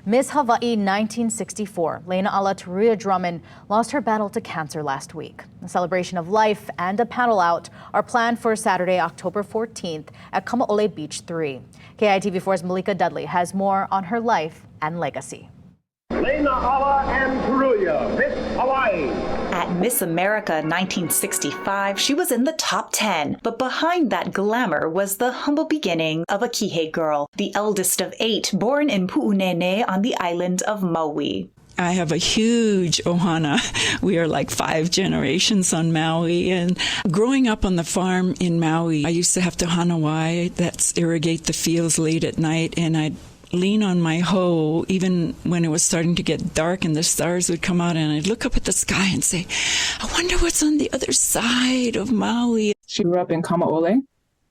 Miss Hawaii 1964, Leina'ala Teruya Drummond, lost her battle to cancer last week. A celebration of life and a paddle out are planned for Saturday, October 14th at Kamaole Beach 3. KITV4's Malika Dudley has more on her life and legacy. Leina'ala Teruya, Miss Hawaii. At Miss America 1965, she was in the top 10, but behind that glamour was the humble beginning of a Kihei girl, the eldest of 8, born in Pu'unene on the island of Maui. I have a huge ohana. We are like 5 generations on Maui. And growing up on the farm in Maui, I used to have to hanawai, that's irrigate the fields late at night, and I'd lean on my hoe even when it was starting to get dark and the stars would come out, and I'd look up at the sky and say, I wonder what's on the other side of Maui. She grew up in Kamaole.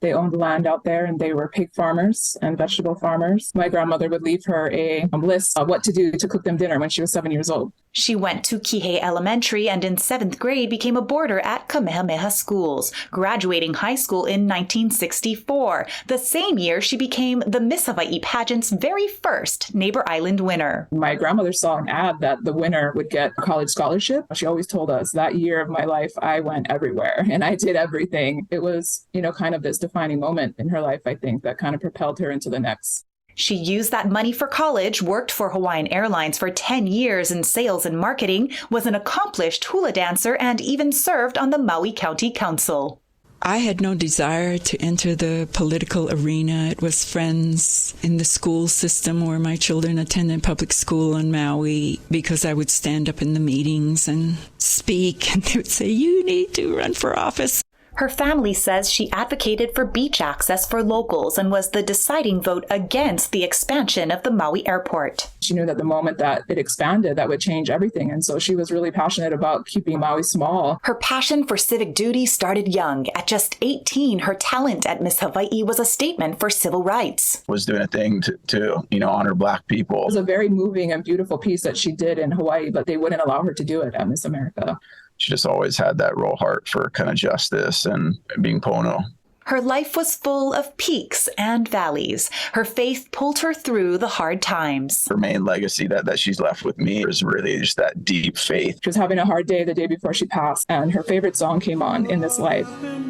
They owned land out there, and they were pig farmers and vegetable farmers. My grandmother would leave her a list of what to do to cook them dinner when she was 7 years old. She went to Kihei Elementary and in 7th grade became a boarder at Kamehameha schools, graduating high school in 1964. The same year, she became the Miss Hawaii pageant's very first Neighbor Island winner. My grandmother saw an ad that the winner would get a college scholarship. She always told us that year of my life, I went everywhere and I did everything. It was, kind of this defining moment in her life, I think, that kind of propelled her into the next. She used that money for college, worked for Hawaiian Airlines for 10 years in sales and marketing, was an accomplished hula dancer, and even served on the Maui County Council. I had no desire to enter the political arena. It was friends in the school system where my children attended public school on Maui, because I would stand up in the meetings and speak, and they would say, you need to run for office. Her family says she advocated for beach access for locals and was the deciding vote against the expansion of the Maui airport. She knew that the moment that it expanded, that would change everything. And so she was really passionate about keeping Maui small. Her passion for civic duty started young. At just 18, her talent at Miss Hawaii was a statement for civil rights. Was doing a thing to honor Black people. It was a very moving and beautiful piece that she did in Hawaii, but they wouldn't allow her to do it at Miss America. She just always had that real heart for kind of justice and being pono. Her life was full of peaks and valleys. Her faith pulled her through the hard times. Her main legacy that she's left with me is really just that deep faith. She was having a hard day the day before she passed, and her favorite song came on, In This Life.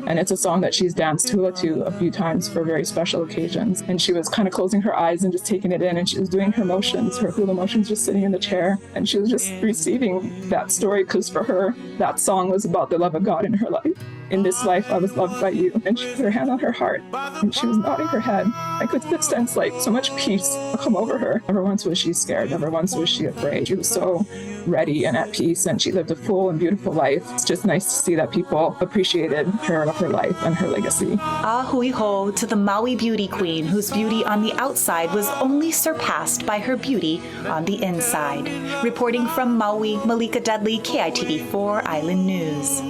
And it's a song that she's danced hula to a few times for very special occasions. And she was kind of closing her eyes and just taking it in, and she was doing her motions, her hula motions, just sitting in the chair. And she was just receiving that story, because for her, that song was about the love of God in her life. In this life, I was loved by you. And she put her hand on her heart, and she was nodding her head. I could sense so much peace come over her. Never once was she scared. Never once was she afraid. She was so ready and at peace, and she lived a full and beautiful life. It's just nice to see that people appreciated her life and her legacy. A hui ho to the Maui beauty queen, whose beauty on the outside was only surpassed by her beauty on the inside. Reporting from Maui, Malika Dudley, KITV4 Island News.